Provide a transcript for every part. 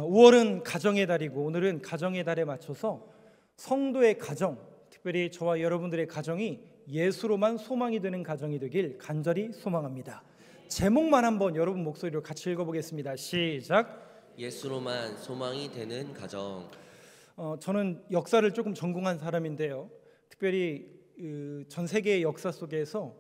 5월은 가정의 달이고 오늘은 가정의 달에 맞춰서 성도의 가정, 특별히 저와 여러분들의 가정이 예수로만 소망이 되는 가정이 되길 간절히 소망합니다. 제목만 한번 여러분 목소리로 같이 읽어보겠습니다. 시작. 예수로만 소망이 되는 가정. 저는 역사를 조금 전공한 사람인데요, 특별히 전 세계의 역사 속에서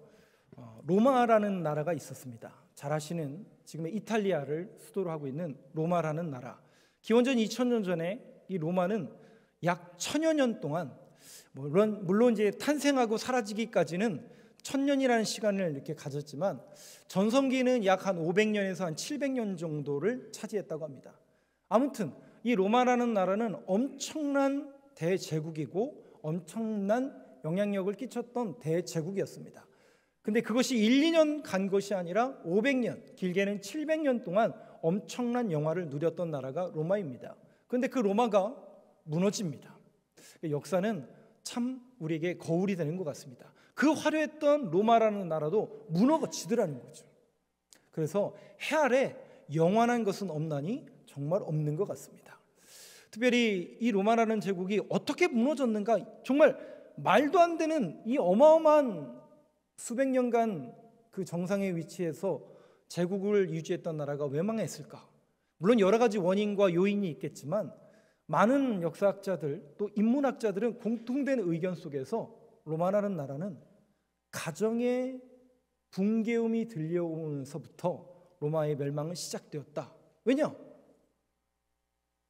로마라는 나라가 있었습니다. 잘 아시는 지금의 이탈리아를 수도로 하고 있는 로마라는 나라. 기원전 2000년 전에 이 로마는 약 1000여 년 동안, 물론 이제 탄생하고 사라지기까지는 1000년이라는 시간을 이렇게 가졌지만 전성기는 약 한 500년에서 한 700년 정도를 차지했다고 합니다. 아무튼 이 로마라는 나라는 엄청난 대제국이고 엄청난 영향력을 끼쳤던 대제국이었습니다. 근데 그것이 1, 2년 간 것이 아니라 500년, 길게는 700년 동안 엄청난 영화를 누렸던 나라가 로마입니다. 그런데 그 로마가 무너집니다. 역사는 참 우리에게 거울이 되는 것 같습니다. 그 화려했던 로마라는 나라도 무너지더라는 거죠. 그래서 해 아래 영원한 것은 없나니 정말 없는 것 같습니다. 특별히 이 로마라는 제국이 어떻게 무너졌는가, 정말 말도 안 되는 이 어마어마한 수백 년간 그 정상의 위치에서 제국을 유지했던 나라가 왜 망했을까? 물론 여러 가지 원인과 요인이 있겠지만 많은 역사학자들 또 인문학자들은 공통된 의견 속에서 로마라는 나라는 가정의 붕괴음이 들려오면서부터 로마의 멸망은 시작되었다. 왜냐?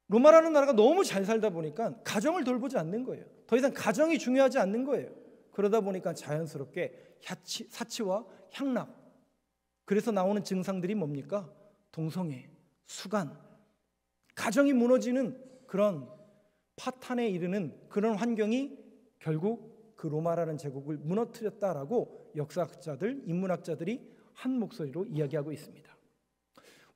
로마라는 나라가 너무 잘 살다 보니까 가정을 돌보지 않는 거예요. 더 이상 가정이 중요하지 않는 거예요. 그러다 보니까 자연스럽게 사치와 향락, 그래서 나오는 증상들이 뭡니까? 동성애, 수간, 가정이 무너지는 그런 파탄에 이르는 그런 환경이 결국 그 로마라는 제국을 무너뜨렸다라고 역사학자들, 인문학자들이 한 목소리로 이야기하고 있습니다.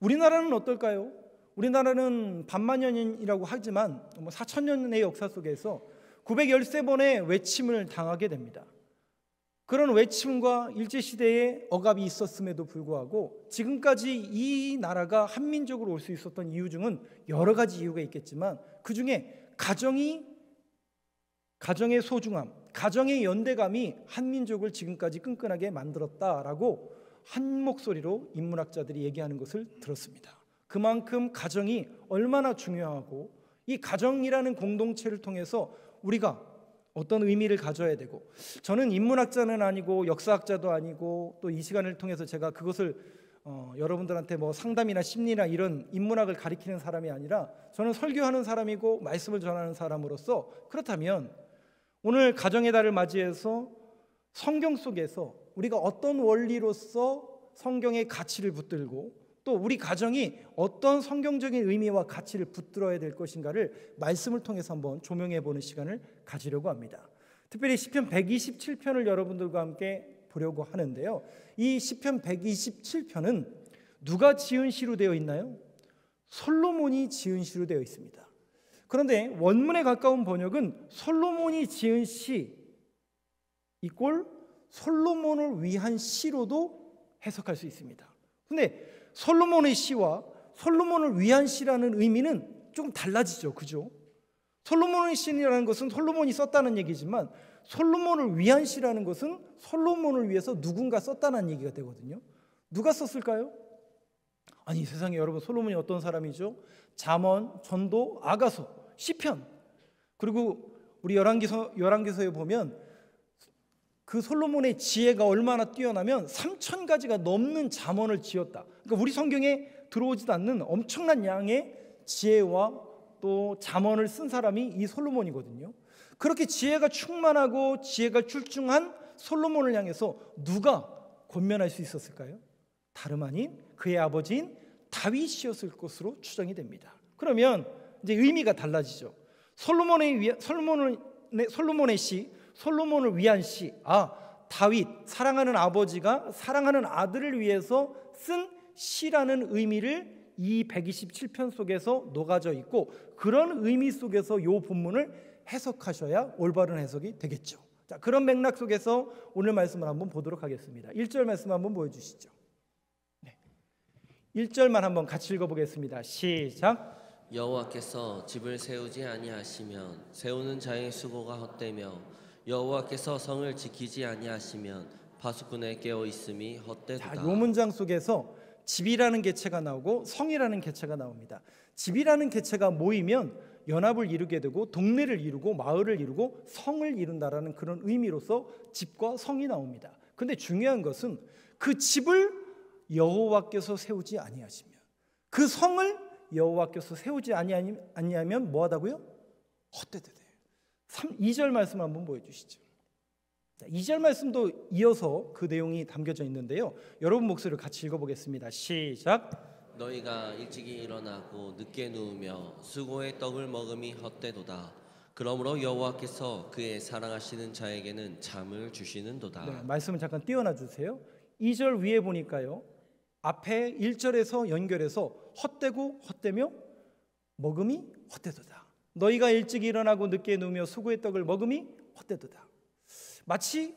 우리나라는 어떨까요? 우리나라는 반만년이라고 하지만 4000년의 역사 속에서 913번의 외침을 당하게 됩니다. 그런 외침과 일제시대에 억압이 있었음에도 불구하고 지금까지 이 나라가 한민족으로 올 수 있었던 이유 중은 여러 가지 이유가 있겠지만 그 중에 가정의 소중함, 가정의 연대감이 한민족을 지금까지 끈끈하게 만들었다라고 한 목소리로 인문학자들이 얘기하는 것을 들었습니다. 그만큼 가정이 얼마나 중요하고 이 가정이라는 공동체를 통해서 우리가 어떤 의미를 가져야 되고, 저는 인문학자는 아니고 역사학자도 아니고 또 이 시간을 통해서 제가 그것을 여러분들한테 상담이나 심리나 이런 인문학을 가리키는 사람이 아니라 저는 설교하는 사람이고 말씀을 전하는 사람으로서, 그렇다면 오늘 가정의 달을 맞이해서 성경 속에서 우리가 어떤 원리로서 성경의 가치를 붙들고 또 우리 가정이 어떤 성경적인 의미와 가치를 붙들어야 될 것인가를 말씀을 통해서 한번 조명해 보는 시간을 가지려고 합니다. 특별히 시편 127편을 여러분들과 함께 보려고 하는데요, 이 시편 127편은 누가 지은 시로 되어 있나요? 솔로몬이 지은 시로 되어 있습니다. 그런데 원문에 가까운 번역은 솔로몬이 지은 시 이꼴 솔로몬을 위한 시로도 해석할 수 있습니다. 그런데 솔로몬의 시와 솔로몬을 위한 시라는 의미는 조금 달라지죠, 그죠? 솔로몬의 시라는 것은 솔로몬이 썼다는 얘기지만 솔로몬을 위한 시라는 것은 솔로몬을 위해서 누군가 썼다는 얘기가 되거든요. 누가 썼을까요? 아니 세상에, 여러분, 솔로몬이 어떤 사람이죠? 잠언, 전도, 아가서, 시편, 그리고 우리 열왕기서에 보면 그 솔로몬의 지혜가 얼마나 뛰어나면 3000가지가 넘는 잠언을 지었다. 그러니까 우리 성경에 들어오지도 않는 엄청난 양의 지혜와 또 잠언을 쓴 사람이 이 솔로몬이거든요. 그렇게 지혜가 충만하고 지혜가 출중한 솔로몬을 향해서 누가 권면할 수 있었을까요? 다름 아닌 그의 아버지인 다윗이었을 것으로 추정이 됩니다. 그러면 이제 의미가 달라지죠. 솔로몬의 시, 솔로몬을 위한 시, 다윗, 사랑하는 아버지가 사랑하는 아들을 위해서 쓴 시라는 의미를 이 127편 속에서 녹아져 있고, 그런 의미 속에서 이 본문을 해석하셔야 올바른 해석이 되겠죠. 자, 그런 맥락 속에서 오늘 말씀을 한번 보도록 하겠습니다. 1절 말씀 한번 보여주시죠. 1절만 한번 같이 읽어보겠습니다. 시작. 여호와께서 집을 세우지 아니하시면 세우는 자의 수고가 헛되며 여호와께서 성을 지키지 아니하시면 파수꾼의 깨어 있음이 헛되도다. 자, 이 문장 속에서 집이라는 개체가 나오고 성이라는 개체가 나옵니다. 집이라는 개체가 모이면 연합을 이루게 되고 동네를 이루고 마을을 이루고 성을 이룬다라는 그런 의미로서 집과 성이 나옵니다. 그런데 중요한 것은 그 집을 여호와께서 세우지 아니하시면, 그 성을 여호와께서 세우지 아니하면 뭐하다고요? 헛되되다. 2절 말씀 한번 보여주시죠. 2절 말씀도 이어서 그 내용이 담겨져 있는데요, 여러분 목소리를 같이 읽어보겠습니다. 시작. 너희가 일찍이 일어나고 늦게 누우며 수고의 떡을 먹음이 헛되도다. 그러므로 여호와께서 그의 사랑하시는 자에게는 잠을 주시는도다. 네, 말씀을 잠깐 띄워놔 주세요. 2절 위에 보니까요, 앞에 1절에서 연결해서 헛되고 헛되며 먹음이 헛되도다. 너희가 일찍 일어나고 늦게 누우며 수고의 떡을 먹음이 헛되도다. 마치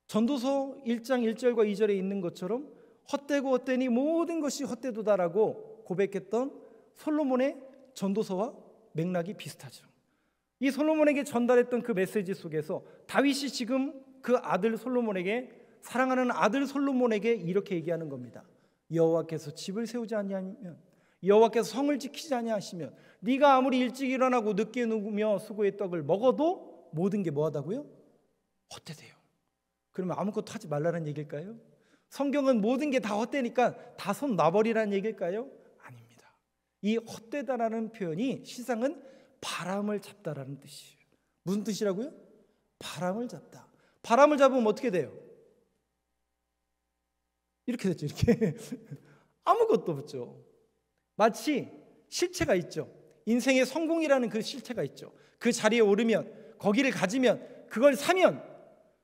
전도서 1장 1절과 2절에 있는 것처럼 헛되고 헛되니 모든 것이 헛되도다라고 고백했던 솔로몬의 전도서와 맥락이 비슷하죠. 이 솔로몬에게 전달했던 그 메시지 속에서 다윗이 지금 그 아들 솔로몬에게, 사랑하는 아들 솔로몬에게 이렇게 얘기하는 겁니다. 여호와께서 집을 세우지 아니하면, 여호와께서 성을 지키지 아니하시면 네가 아무리 일찍 일어나고 늦게 누우며 수고의 떡을 먹어도 모든 게 뭐하다고요? 헛되대요. 그러면 아무것도 하지 말라는 얘기일까요? 성경은 모든 게 다 헛되니까 다 손 놔버리라는 얘기일까요? 아닙니다. 이 헛되다라는 표현이 시상은 바람을 잡다라는 뜻이에요. 무슨 뜻이라고요? 바람을 잡다. 바람을 잡으면 어떻게 돼요? 이렇게 됐죠. 이렇게 아무것도 없죠. 마치 실체가 있죠. 인생의 성공이라는 그 실체가 있죠. 그 자리에 오르면, 거기를 가지면, 그걸 사면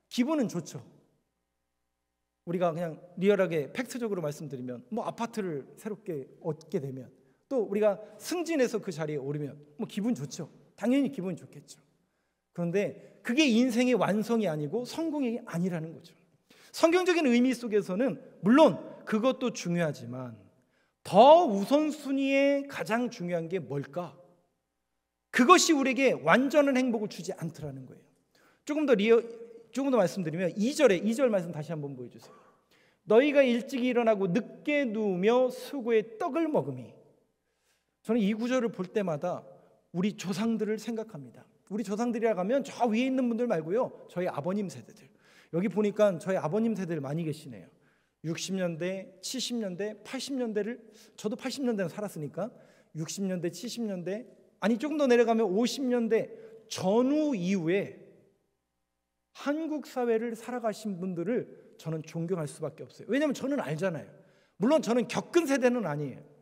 기분은 좋죠. 우리가 그냥 리얼하게 팩트적으로 말씀드리면 뭐 아파트를 새롭게 얻게 되면, 또 우리가 승진해서 그 자리에 오르면 뭐 기분 좋죠. 당연히 기분 좋겠죠. 그런데 그게 인생의 완성이 아니고 성공이 아니라는 거죠. 성경적인 의미 속에서는 물론 그것도 중요하지만 더 우선순위에 가장 중요한 게 뭘까? 그것이 우리에게 완전한 행복을 주지 않더라는 거예요. 조금 더 말씀드리면 2절 말씀 다시 한번 보여주세요. 너희가 일찍 일어나고 늦게 누우며 수고의 떡을 먹음이. 저는 이 구절을 볼 때마다 우리 조상들을 생각합니다. 우리 조상들이라고 하면 저 위에 있는 분들 말고요, 저희 아버님 세대들. 여기 보니까 저희 아버님 세대들 많이 계시네요. 60년대, 70년대, 80년대를, 저도 80년대는 살았으니까 60년대, 70년대, 아니 조금 더 내려가면 50년대 전후 이후에 한국 사회를 살아가신 분들을 저는 존경할 수밖에 없어요. 왜냐하면 저는 알잖아요. 물론 저는 겪은 세대는 아니에요.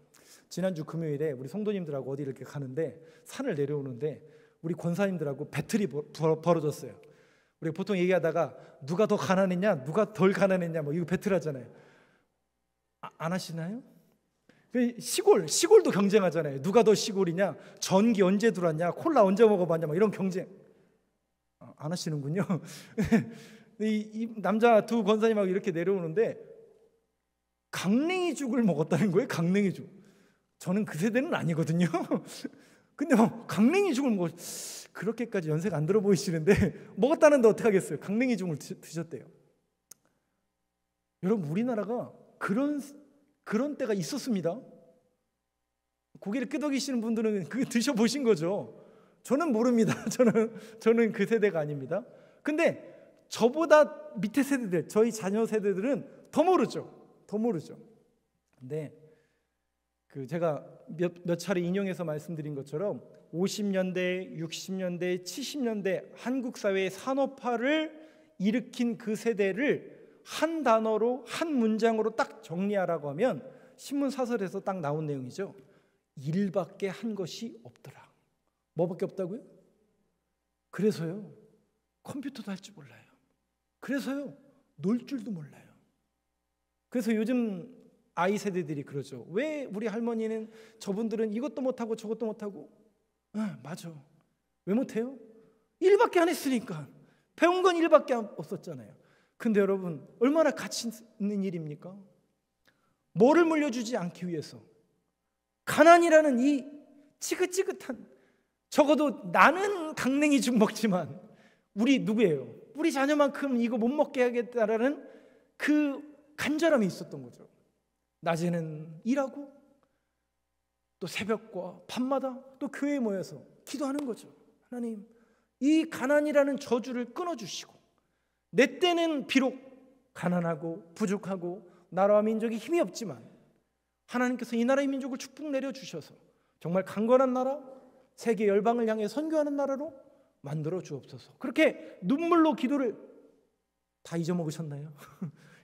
지난주 금요일에 우리 성도님들하고 어디 이렇게 가는데, 산을 내려오는데 우리 권사님들하고 배틀이 벌어졌어요. 우리가 보통 얘기하다가 누가 더 가난했냐, 누가 덜 가난했냐, 뭐 이거 배틀하잖아요. 안 하시나요? 시골도 경쟁하잖아요. 누가 더 시골이냐, 전기 언제 들어왔냐, 콜라 언제 먹어봤냐, 뭐 이런 경쟁. 안 하시는군요. 이 남자 두 권사님하고 이렇게 내려오는데 강냉이 죽을 먹었다는 거예요. 강냉이 죽. 저는 그 세대는 아니거든요. 근데 강냉이 죽을 먹었, 그렇게까지 연세가 안 들어 보이시는데 먹었다는데 어떻게 하겠어요? 강냉이 죽을 드셨대요. 여러분, 우리나라가 그런 때가 있었습니다. 고기를 끄덕이시는 분들은 그 드셔보신 거죠. 저는 모릅니다. 저는 그 세대가 아닙니다. 근데 저보다 밑에 세대들, 저희 자녀 세대들은 더 모르죠. 근데 제가 몇 차례 인용해서 말씀드린 것처럼 50년대, 60년대, 70년대 한국 사회의 산업화를 일으킨 그 세대를 한 단어로, 한 문장으로 딱 정리하라고 하면 신문 사설에서 딱 나온 내용이죠. 일밖에 한 것이 없더라. 뭐밖에 없다고요? 그래서요, 컴퓨터도 할 줄 몰라요. 그래서요, 놀 줄도 몰라요. 그래서 요즘 아이 세대들이 그러죠. 왜 우리 할머니는, 저분들은 이것도 못하고 저것도 못하고. 맞아. 왜 못해요? 일밖에 안 했으니까. 배운 건 일밖에 없었잖아요. 근데 여러분, 얼마나 가치 있는 일입니까? 뭐를 물려주지 않기 위해서, 가난이라는 이 지긋지긋한, 적어도 나는 강냉이 죽 먹지만 우리 누구예요? 우리 자녀만큼 이거 못 먹게 하겠다라는 그 간절함이 있었던 거죠. 낮에는 일하고 또 새벽과 밤마다 또 교회에 모여서 기도하는 거죠. 하나님, 이 가난이라는 저주를 끊어주시고, 내 때는 비록 가난하고 부족하고 나라와 민족이 힘이 없지만 하나님께서 이 나라의 민족을 축복 내려주셔서 정말 강건한 나라, 세계 열방을 향해 선교하는 나라로 만들어 주옵소서. 그렇게 눈물로 기도를 다 잊어먹으셨나요?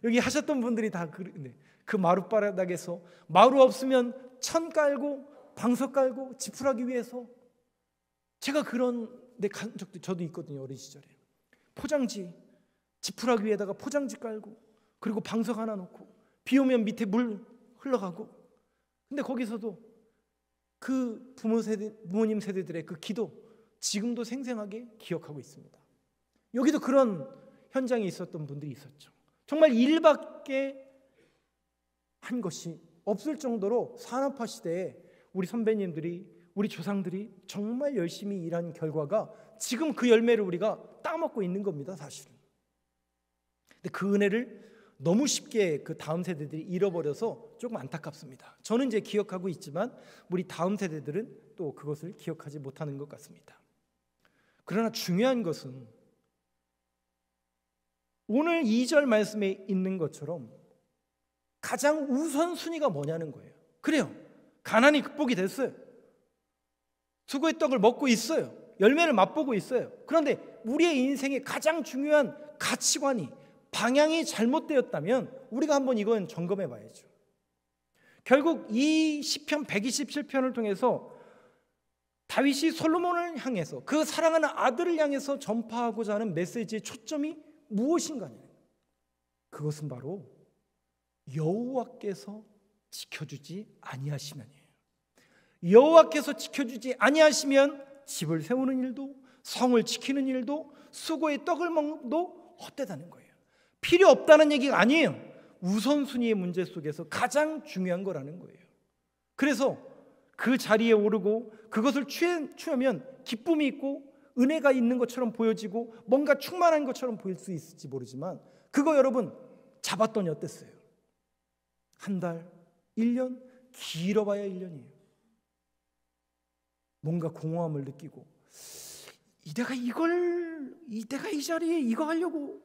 여기 하셨던 분들이 다 그 마룻바닥에서 마루 없으면 천 깔고 방석 깔고 지푸라기 위해서, 제가 그런 내 간 적도 저도 있거든요. 어린 시절에 포장지, 지푸라기 위에다가 포장지 깔고, 그리고 방석 하나 놓고 비 오면 밑에 물 흘러가고. 근데 거기서도 그 부모님 세대들의 그 기도 지금도 생생하게 기억하고 있습니다. 여기도 그런 현장에 있었던 분들이 있었죠. 정말 일밖에 한 것이 없을 정도로 산업화 시대에 우리 선배님들이, 우리 조상들이 정말 열심히 일한 결과가 지금 그 열매를 우리가 따먹고 있는 겁니다, 사실은. 근데 그 은혜를 너무 쉽게 그 다음 세대들이 잃어버려서 조금 안타깝습니다. 저는 이제 기억하고 있지만 우리 다음 세대들은 또 그것을 기억하지 못하는 것 같습니다. 그러나 중요한 것은 오늘 2절 말씀에 있는 것처럼 가장 우선순위가 뭐냐는 거예요. 그래요, 가난이 극복이 됐어요. 수고의 떡을 먹고 있어요. 열매를 맛보고 있어요. 그런데 우리의 인생의 가장 중요한 가치관이, 방향이 잘못되었다면 우리가 한번 이건 점검해 봐야죠. 결국 이 시편 127편을 통해서 다윗이 솔로몬을 향해서, 그 사랑하는 아들을 향해서 전파하고자 하는 메시지의 초점이 무엇인가요? 그것은 바로 여호와께서 지켜주지 아니하시면이에요. 여호와께서 지켜주지 아니하시면 집을 세우는 일도, 성을 지키는 일도, 수고의 떡을 먹도 헛되다는 거예요. 필요 없다는 얘기가 아니에요. 우선순위의 문제 속에서 가장 중요한 거라는 거예요. 그래서 그 자리에 오르고 그것을 취하면 기쁨이 있고 은혜가 있는 것처럼 보여지고 뭔가 충만한 것처럼 보일 수 있을지 모르지만, 그거 여러분 잡았더니 어땠어요? 한 달, 1년, 길어봐야 1년이에요. 뭔가 공허함을 느끼고, 내가 이 자리에 이거 하려고,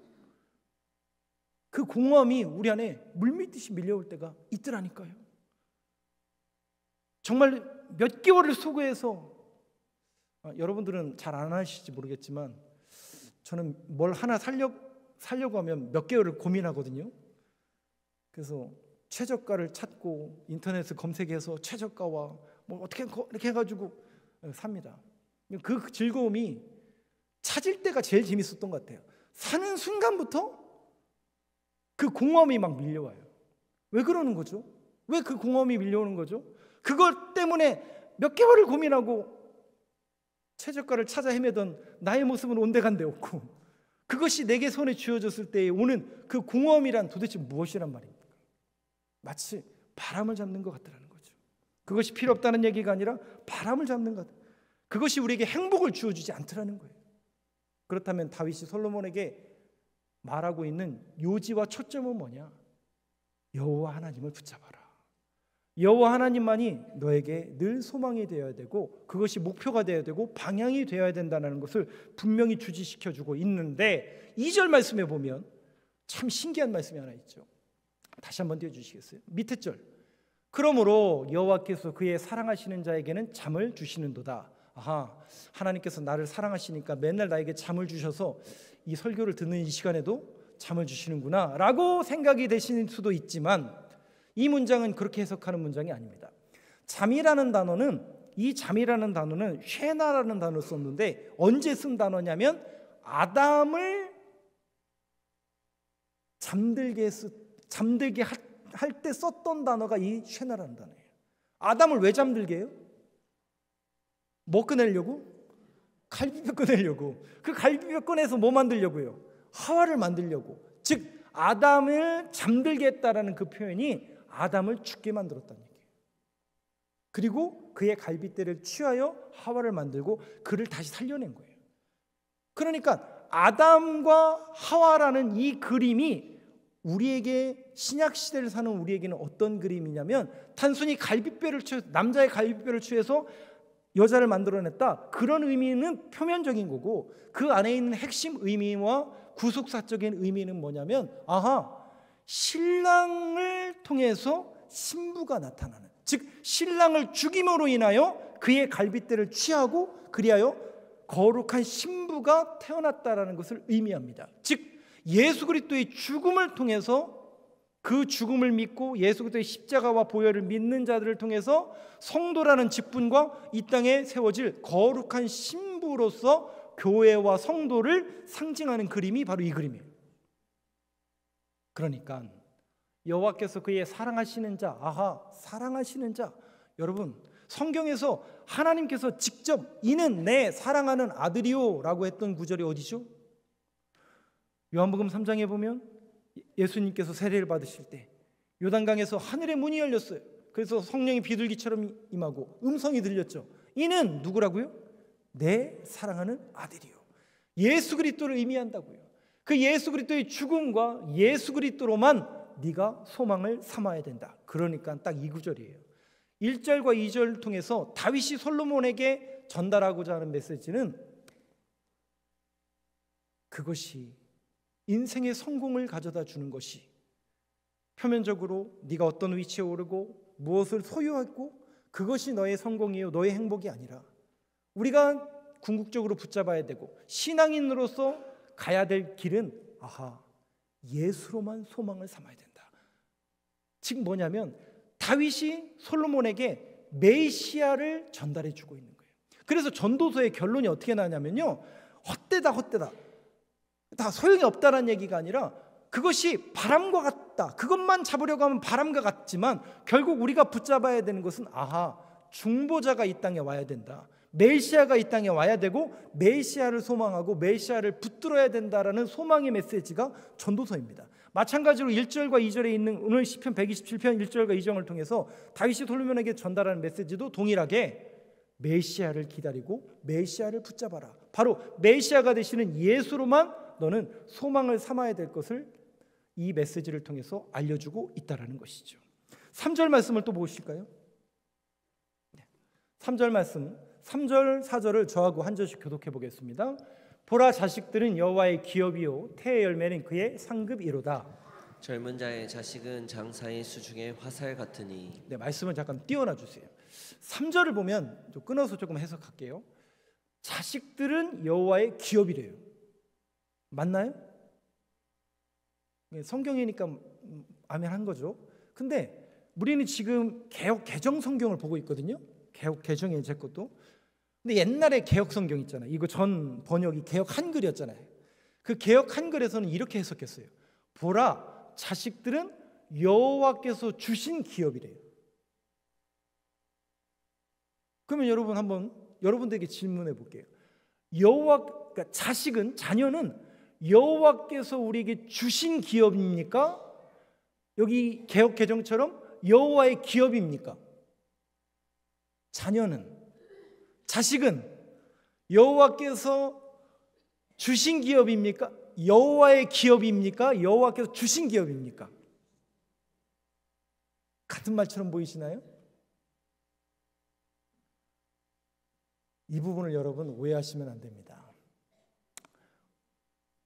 그 공허함이 우리 안에 물밀듯이 밀려올 때가 있더라니까요. 정말 몇 개월을 수고해서, 여러분들은 잘 안 하실지 모르겠지만 저는 뭘 하나 살려고 하면 몇 개월을 고민하거든요. 그래서 최저가를 찾고 인터넷에 검색해서 최저가와 뭐 어떻게 이렇게 해가지고 삽니다. 그 즐거움이 찾을 때가 제일 재밌었던 것 같아요. 사는 순간부터 그 공허함이 막 밀려와요. 왜 그러는 거죠? 왜 그 공허함이 밀려오는 거죠? 그것 때문에 몇 개월을 고민하고 최저가를 찾아 헤매던 나의 모습은 온데간데 없고, 그것이 내게 손에 쥐어졌을 때에 오는 그 공허함이란 도대체 무엇이란 말입니까? 마치 바람을 잡는 것 같다는 거죠. 그것이 필요 없다는 얘기가 아니라 바람을 잡는 것, 그것이 우리에게 행복을 주어주지 않더라는 거예요. 그렇다면 다윗이 솔로몬에게 말하고 있는 요지와 초점은 뭐냐? 여호와 하나님을 붙잡아라. 여호와 하나님만이 너에게 늘 소망이 되어야 되고, 그것이 목표가 되어야 되고 방향이 되어야 된다는 것을 분명히 주지시켜주고 있는데, 2절 말씀에 보면 참 신기한 말씀이 하나 있죠. 다시 한번 띄워주시겠어요? 밑에 절, 그러므로 여호와께서 그의 사랑하시는 자에게는 잠을 주시는도다. 아하, 하나님께서 나를 사랑하시니까 맨날 나에게 잠을 주셔서 이 설교를 듣는 이 시간에도 잠을 주시는구나 라고 생각이 되실 수도 있지만, 이 문장은 그렇게 해석하는 문장이 아닙니다. 잠이라는 단어는, 이 잠이라는 단어는 쉐나라는 단어를 썼는데 언제 쓴 단어냐면 아담을 잠들게 할 때 썼던 단어가 이 쉐나라는 단어예요. 아담을 왜 잠들게 해요? 뭐 꺼내려고? 갈비뼈 꺼내려고. 그 갈비뼈 꺼내서 뭐 만들려고요? 하와를 만들려고. 즉 아담을 잠들게 했다라는 그 표현이 아담을 죽게 만들었다는 얘기예요. 그리고 그의 갈빗대를 취하여 하와를 만들고 그를 다시 살려낸 거예요. 그러니까 아담과 하와라는 이 그림이 우리에게 신약 시대를 사는 우리에게는 어떤 그림이냐면 단순히 갈빗뼈를 취해서 남자의 갈빗뼈를 취해서 여자를 만들어냈다, 그런 의미는 표면적인 거고 그 안에 있는 핵심 의미와 구속사적인 의미는 뭐냐면 신랑을 통해서 신부가 나타나는, 즉 신랑을 죽임으로 인하여 그의 갈빗대를 취하고 그리하여 거룩한 신부가 태어났다라는 것을 의미합니다. 즉 예수 그리스도의 죽음을 통해서, 그 죽음을 믿고 예수 그리스도의 십자가와 보혈을 믿는 자들을 통해서 성도라는 직분과 이 땅에 세워질 거룩한 신부로서 교회와 성도를 상징하는 그림이 바로 이 그림이에요. 그러니까 여호와께서 그의 사랑하시는 자, 사랑하시는 자, 여러분 성경에서 하나님께서 직접 이는 내 사랑하는 아들이요 라고 했던 구절이 어디죠? 요한복음 3장에 보면 예수님께서 세례를 받으실 때 요단강에서 하늘의 문이 열렸어요. 그래서 성령이 비둘기처럼 임하고 음성이 들렸죠. 이는 누구라고요? 내 사랑하는 아들이요. 예수 그리스도를 의미한다고요. 그 예수 그리스도의 죽음과 예수 그리스도로만 네가 소망을 삼아야 된다. 그러니까 딱 이 구절이에요. 1절과 2절을 통해서 다윗이 솔로몬에게 전달하고자 하는 메시지는 그것이 인생의 성공을 가져다 주는 것이 표면적으로 네가 어떤 위치에 오르고 무엇을 소유하고 그것이 너의 성공이요 너의 행복이 아니라 우리가 궁극적으로 붙잡아야 되고 신앙인으로서 가야 될 길은 예수로만 소망을 삼아야 된다. 즉 뭐냐면 다윗이 솔로몬에게 메시아를 전달해 주고 있는 거예요. 그래서 전도서의 결론이 어떻게 나냐면요, 헛되다 다 소용이 없다라는 얘기가 아니라 그것이 바람과 같다, 그것만 잡으려고 하면 바람과 같지만 결국 우리가 붙잡아야 되는 것은 중보자가 이 땅에 와야 된다, 메시아가 이 땅에 와야 되고 메시아를 소망하고 메시아를 붙들어야 된다라는 소망의 메시지가 전도서입니다. 마찬가지로 1절과 2절에 있는 오늘 시편 127편 1절과 2절을 통해서 다윗이 솔로몬에게 전달하는 메시지도 동일하게 메시아를 기다리고 메시아를 붙잡아라, 바로 메시아가 되시는 예수로만 너는 소망을 삼아야 될 것을 이 메시지를 통해서 알려주고 있다라는 것이죠. 3절 말씀을 또 보실까요? 3절 말씀 3절 4절을 저하고 한 절씩 교독해 보겠습니다. 보라, 자식들은 여호와의 기업이요 태의 열매는 그의 상급이로다. 젊은 자의 자식은 장사의 수중의 화살 같으니. 말씀을 잠깐 띄워놔 주세요. 3절을 보면 좀 끊어서 조금 해석할게요. 자식들은 여호와의 기업이래요. 맞나요? 성경이니까 아멘 한 거죠. 근데 우리는 지금 개역 개정 성경을 보고 있거든요. 개역 개정의 제 것도. 근데 옛날에 개역 성경 있잖아요. 이거 전 번역이 개역 한글이었잖아요. 그 개역 한글에서는 이렇게 해석했어요. 보라, 자식들은 여호와께서 주신 기업이래요. 그러면 여러분 한번 여러분들에게 질문해 볼게요. 그러니까 자식은, 자녀는 여호와께서 우리에게 주신 기업입니까? 여기 개역 개정처럼 여호와의 기업입니까? 자식은 여호와께서 주신 기업입니까? 여호와의 기업입니까? 여호와께서 주신 기업입니까? 같은 말처럼 보이시나요? 이 부분을 여러분 오해하시면 안 됩니다.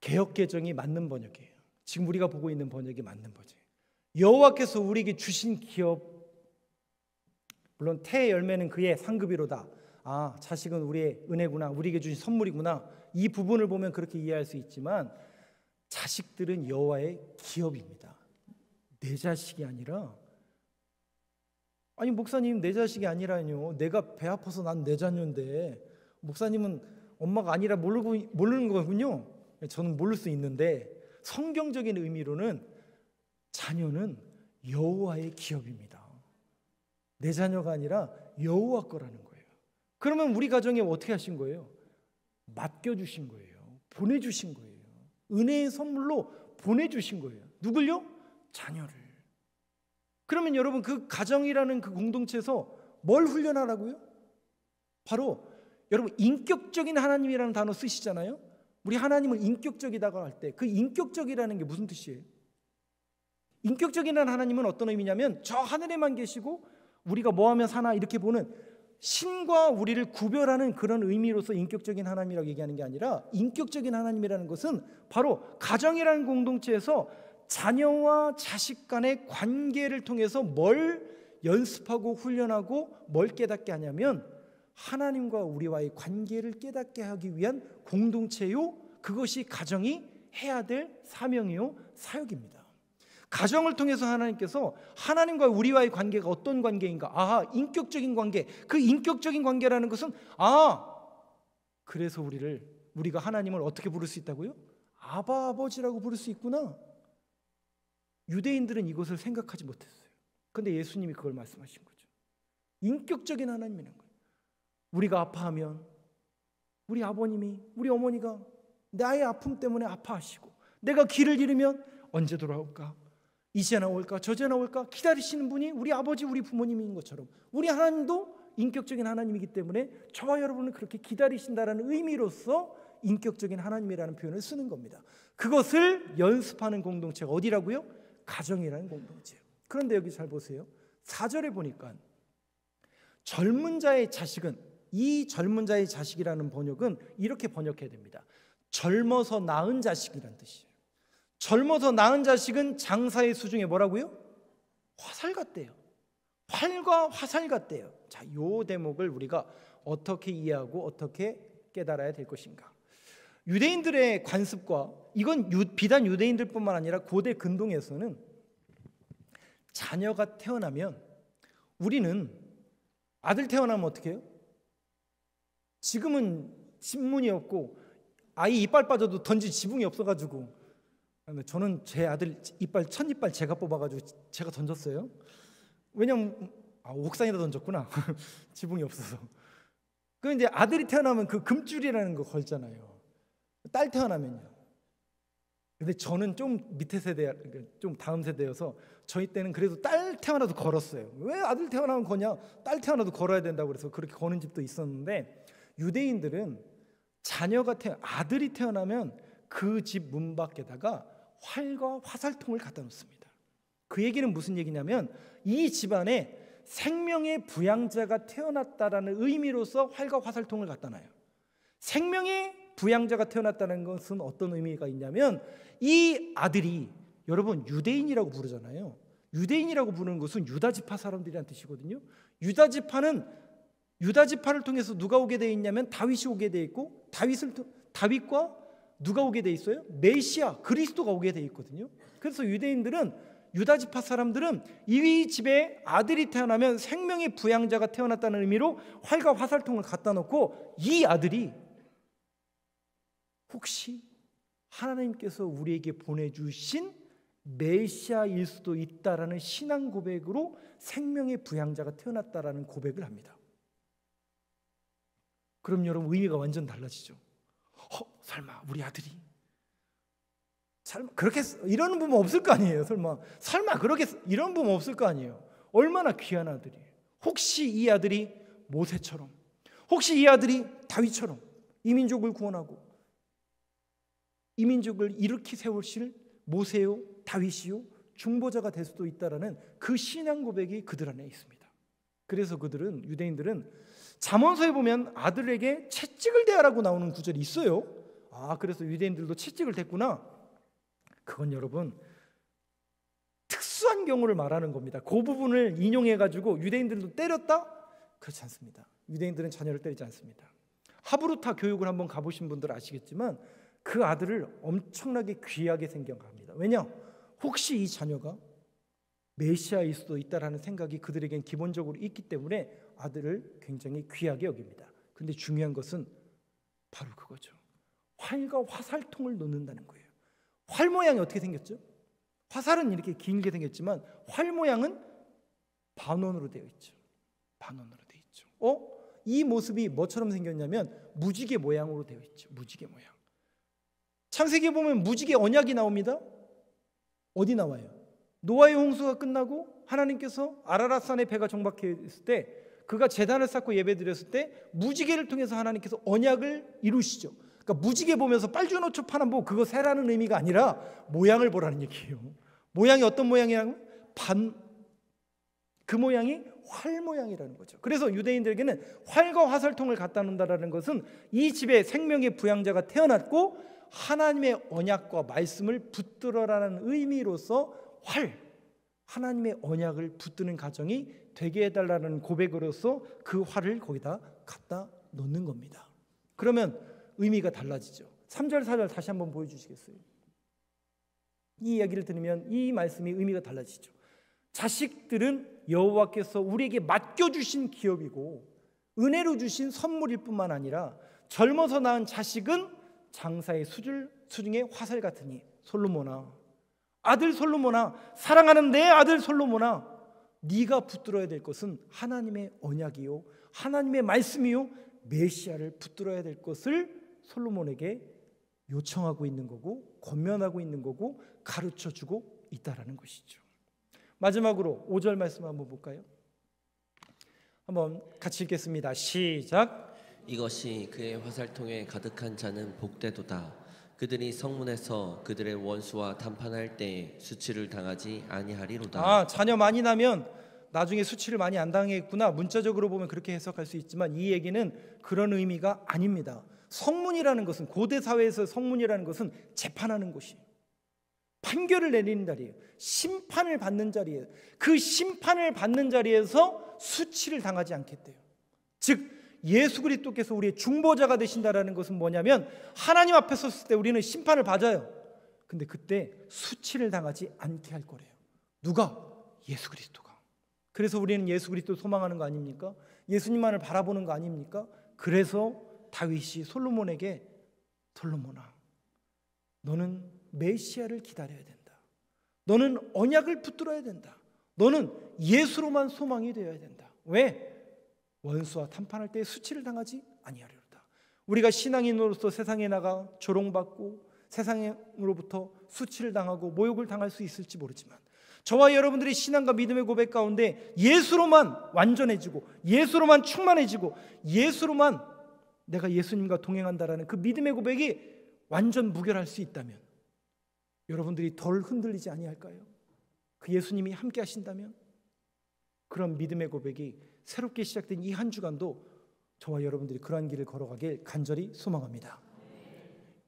개역 개정이 맞는 번역이에요. 지금 우리가 보고 있는 번역이 맞는 번역이에요. 여호와께서 우리에게 주신 기업, 물론 태의 열매는 그의 상급이로다. 자식은 우리의 은혜구나, 우리에게 주신 선물이구나, 이 부분을 보면 그렇게 이해할 수 있지만 자식들은 여호와의 기업입니다. 내 자식이 아니라, 아니 목사님 내 자식이 아니라뇨, 내가 배 아파서 난 내 자녀인데 목사님은 엄마가 아니라 모르는 거군요. 저는 모를 수 있는데 성경적인 의미로는 자녀는 여호와의 기업입니다. 내 자녀가 아니라 여호와 거라는 거예요. 그러면 우리 가정에 어떻게 하신 거예요? 맡겨주신 거예요. 보내주신 거예요. 은혜의 선물로 보내주신 거예요. 누굴요? 자녀를. 그러면 여러분 그 가정이라는 그 공동체에서 뭘 훈련하라고요? 바로 여러분 인격적인 하나님이라는 단어 쓰시잖아요. 우리 하나님을 인격적이다고 할 때 그 인격적이라는 게 무슨 뜻이에요? 인격적인 하나님은 어떤 의미냐면 저 하늘에만 계시고 우리가 뭐하면 사나 이렇게 보는 신과 우리를 구별하는 그런 의미로서 인격적인 하나님이라고 얘기하는 게 아니라, 인격적인 하나님이라는 것은 바로 가정이라는 공동체에서 자녀와 자식 간의 관계를 통해서 뭘 연습하고 훈련하고 뭘 깨닫게 하냐면 하나님과 우리와의 관계를 깨닫게 하기 위한 공동체요, 그것이 가정이 해야 될 사명이요 사역입니다. 가정을 통해서 하나님께서 하나님과 우리와의 관계가 어떤 관계인가, 아하, 인격적인 관계. 그 인격적인 관계라는 것은 그래서 우리가 하나님을 어떻게 부를 수 있다고요? 아바, 아버지라고 부를 수 있구나. 유대인들은 이것을 생각하지 못했어요. 그런데 예수님이 그걸 말씀하신 거죠. 인격적인 하나님이라는 거예요. 우리가 아파하면 우리 아버님이, 우리 어머니가 나의 아픔 때문에 아파하시고, 내가 길을 잃으면 언제 돌아올까, 이제 나올까 저제 나올까 기다리시는 분이 우리 아버지, 우리 부모님인 것처럼 우리 하나님도 인격적인 하나님이기 때문에 저와 여러분을 그렇게 기다리신다라는 의미로서 인격적인 하나님이라는 표현을 쓰는 겁니다. 그것을 연습하는 공동체가 어디라고요? 가정이라는 공동체예요. 그런데 여기 잘 보세요. 4절에 보니까 젊은 자의 자식은, 이 젊은 자의 자식이라는 번역은 이렇게 번역해야 됩니다. 젊어서 낳은 자식이라는 뜻이에요. 젊어서 낳은 자식은 장사의 수중에 뭐라고요? 화살 같대요. 활과 화살 같대요. 자, 이 대목을 우리가 어떻게 이해하고 어떻게 깨달아야 될 것인가? 유대인들의 관습과, 이건 비단 유대인들뿐만 아니라 고대 근동에서는 자녀가 태어나면, 우리는 아들 태어나면 어떻게 해요? 지금은 신문이 없고 아이 이빨 빠져도 던질 지붕이 없어가지고, 저는 제 아들 이빨, 첫 이빨 제가 뽑아가지고 제가 던졌어요. 왜냐면 옥상에다 던졌구나. 지붕이 없어서. 그 이제 아들이 태어나면 그 금줄이라는 거 걸잖아요. 딸 태어나면요. 근데 저는 좀 밑에 세대, 좀 다음 세대여서 저희 때는 그래도 딸 태어나도 걸었어요. 왜 아들 태어나면 거냐? 딸 태어나도 걸어야 된다고 그래서 그렇게 거는 집도 있었는데, 유대인들은 아들이 태어나면 그 집 문 밖에다가 활과 화살통을 갖다 놓습니다. 그 얘기는 무슨 얘기냐면 이 집안에 생명의 부양자가 태어났다라는 의미로서 활과 화살통을 갖다 놔요. 생명의 부양자가 태어났다는 것은 어떤 의미가 있냐면, 이 아들이, 여러분 유대인이라고 부르잖아요. 유대인이라고 부르는 것은 유다지파 사람들이란 뜻이거든요. 유다지파를 통해서 누가 오게 되어 있냐면 다윗이 오게 되어 있고, 다윗과 누가 오게 돼 있어요? 메시아, 그리스도가 오게 돼 있거든요. 그래서 유다지파 사람들은 이 집에 아들이 태어나면 생명의 부양자가 태어났다는 의미로 활과 화살통을 갖다 놓고, 이 아들이 혹시 하나님께서 우리에게 보내주신 메시아일 수도 있다라는 신앙 고백으로 생명의 부양자가 태어났다라는 고백을 합니다. 그럼 여러분 의미가 완전 달라지죠. 설마 우리 아들이 그렇게 이러는 부모 없을 거 아니에요. 설마 그렇게 이런 부모 없을 거 아니에요. 얼마나 귀한 아들이에요. 혹시 이 아들이 모세처럼, 혹시 이 아들이 다윗처럼 이 민족을 구원하고 이 민족을 일으키 세우실 모세요, 다윗이요, 중보자가 될 수도 있다라는 그 신앙 고백이 그들 안에 있습니다. 그래서 유대인들은 잠언서에 보면 아들에게 채찍을 대하라고 나오는 구절이 있어요. 그래서 유대인들도 채찍을 댔구나. 그건 여러분 특수한 경우를 말하는 겁니다. 그 부분을 인용해가지고 유대인들도 때렸다? 그렇지 않습니다. 유대인들은 자녀를 때리지 않습니다. 하브루타 교육을 한번 가보신 분들 아시겠지만 그 아들을 엄청나게 귀하게 생각합니다. 왜냐? 혹시 이 자녀가 메시아일 수도 있다라는 생각이 그들에겐 기본적으로 있기 때문에 아들을 굉장히 귀하게 여깁니다. 그런데 중요한 것은 바로 그거죠. 활과 화살통을 놓는다는 거예요. 활 모양이 어떻게 생겼죠? 화살은 이렇게 길게 생겼지만 활 모양은 반원으로 되어 있죠. 반원으로 되어 있죠. 이 모습이 뭐처럼 생겼냐면 무지개 모양으로 되어 있죠. 무지개 모양. 창세기에 보면 무지개 언약이 나옵니다. 어디 나와요? 노아의 홍수가 끝나고 하나님께서 아라랏산에 배가 정박해 있을 때 그가 제단을 쌓고 예배드렸을 때 무지개를 통해서 하나님께서 언약을 이루시죠. 그러니까 무지개 보면서 빨주노초 파란 보고 그거 세라는 의미가 아니라 모양을 보라는 얘기예요. 모양이 어떤 모양이냐면 그 모양이 활 모양이라는 거죠. 그래서 유대인들에게는 활과 화살통을 갖다 놓는다라는 것은 이 집에 생명의 부양자가 태어났고 하나님의 언약과 말씀을 붙들어라는 의미로서 하나님의 언약을 붙드는 가정이 되게 해달라는 고백으로서 그 활을 거기다 갖다 놓는 겁니다. 그러면 의미가 달라지죠. 3절 4절 다시 한번 보여주시겠어요? 이 이야기를 들으면 이 말씀이 의미가 달라지죠. 자식들은 여호와께서 우리에게 맡겨주신 기업이고 은혜로 주신 선물일 뿐만 아니라 젊어서 낳은 자식은 장사의 수중의 화살 같으니 솔로몬아, 아들 솔로몬아, 사랑하는 내 아들 솔로몬아, 네가 붙들어야 될 것은 하나님의 언약이요 하나님의 말씀이요 메시아를 붙들어야 될 것을 솔로몬에게 요청하고 있는 거고 권면하고 있는 거고 가르쳐주고 있다라는 것이죠. 마지막으로 5절 말씀 한번 볼까요? 한번 같이 읽겠습니다. 시작. 이것이 그의 화살통에 가득한 자는 복되도다. 그들이 성문에서 그들의 원수와談판할 때에 수치를 당하지 아니하리로다. 자녀 많이 나면 나중에 수치를 많이 안 당하겠구나. 문자적으로 보면 그렇게 해석할 수 있지만 이 얘기는 그런 의미가 아닙니다. 성문이라는 것은 고대 사회에서 성문이라는 것은 재판하는 곳이에요. 판결을 내리는 자리예요. 심판을 받는 자리예요. 그 심판을 받는 자리에서 수치를 당하지 않겠대요. 즉 예수 그리스도께서 우리의 중보자가 되신다라는 것은 뭐냐면 하나님 앞에 섰을 때 우리는 심판을 받아요. 근데 그때 수치를 당하지 않게 할 거래요. 누가? 예수 그리스도가. 그래서 우리는 예수 그리스도 소망하는 거 아닙니까? 예수님만을 바라보는 거 아닙니까? 그래서 다윗이 솔로몬에게 솔로몬아, 너는 메시아를 기다려야 된다. 너는 언약을 붙들어야 된다. 너는 예수로만 소망이 되어야 된다. 왜? 원수와談판할 때 수치를 당하지 아니하리로다. 우리가 신앙인으로서 세상에 나가 조롱받고 세상으로부터 수치를 당하고 모욕을 당할 수 있을지 모르지만 저와 여러분들이 신앙과 믿음의 고백 가운데 예수로만 완전해지고 예수로만 충만해지고 예수로만 내가 예수님과 동행한다라는 그 믿음의 고백이 완전 무결할 수 있다면 여러분들이 덜 흔들리지 아니할까요? 그 예수님이 함께 하신다면 그런 믿음의 고백이 새롭게 시작된 이 한 주간도 저와 여러분들이 그러한 길을 걸어가길 간절히 소망합니다.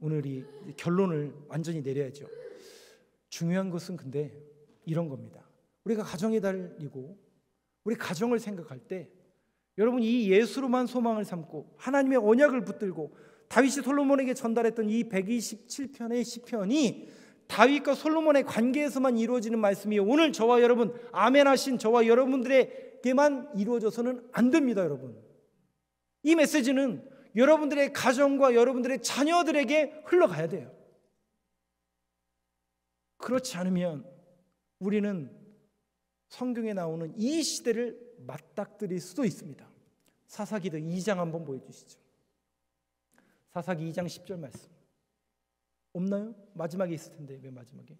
오늘 이 결론을 완전히 내려야죠. 중요한 것은 근데 이런 겁니다. 우리가 가정의 달이고 우리 가정을 생각할 때 여러분 이 예수로만 소망을 삼고 하나님의 언약을 붙들고 다윗이 솔로몬에게 전달했던 이 127편의 시편이 다윗과 솔로몬의 관계에서만 이루어지는 말씀이에요. 오늘 저와 여러분 아멘하신 저와 여러분들에게만 이루어져서는 안 됩니다. 여러분 이 메시지는 여러분들의 가정과 여러분들의 자녀들에게 흘러가야 돼요. 그렇지 않으면 우리는 성경에 나오는 이 시대를 맞닥뜨릴 수도 있습니다. 사사기도 2장 한번 보여주시죠. 사사기 2장 10절 말씀 없나요? 마지막에 있을 텐데 맨 마지막에.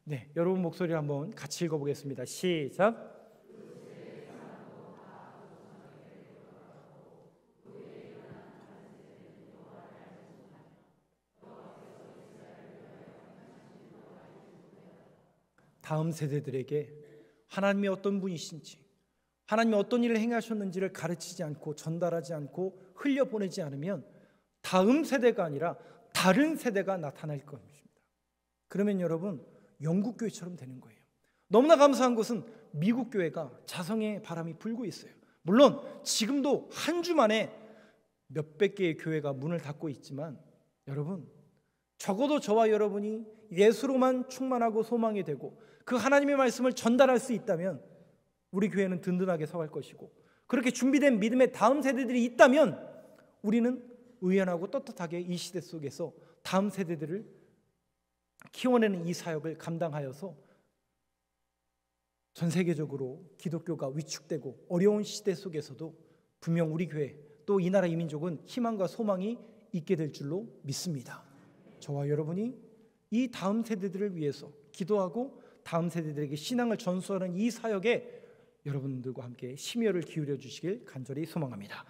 네, 여러분 목소리를 한번 같이 읽어보겠습니다. 시작. 다음 세대들에게 하나님이 어떤 분이신지 하나님이 어떤 일을 행하셨는지를 가르치지 않고 전달하지 않고 흘려보내지 않으면 다음 세대가 아니라 다른 세대가 나타날 것입니다. 그러면 여러분 영국 교회처럼 되는 거예요. 너무나 감사한 것은 미국 교회가 자성의 바람이 불고 있어요. 물론 지금도 한 주 만에 몇백 개의 교회가 문을 닫고 있지만 여러분 적어도 저와 여러분이 예수로만 충만하고 소망이 되고 그 하나님의 말씀을 전달할 수 있다면 우리 교회는 든든하게 서갈 것이고 그렇게 준비된 믿음의 다음 세대들이 있다면 우리는 의연하고 떳떳하게 이 시대 속에서 다음 세대들을 키워내는 이 사역을 감당하여서 전 세계적으로 기독교가 위축되고 어려운 시대 속에서도 분명 우리 교회 또 이 나라 이 민족은 희망과 소망이 있게 될 줄로 믿습니다. 저와 여러분이 이 다음 세대들을 위해서 기도하고 다음 세대들에게 신앙을 전수하는 이 사역에 여러분들과 함께 심혈을 기울여 주시길 간절히 소망합니다.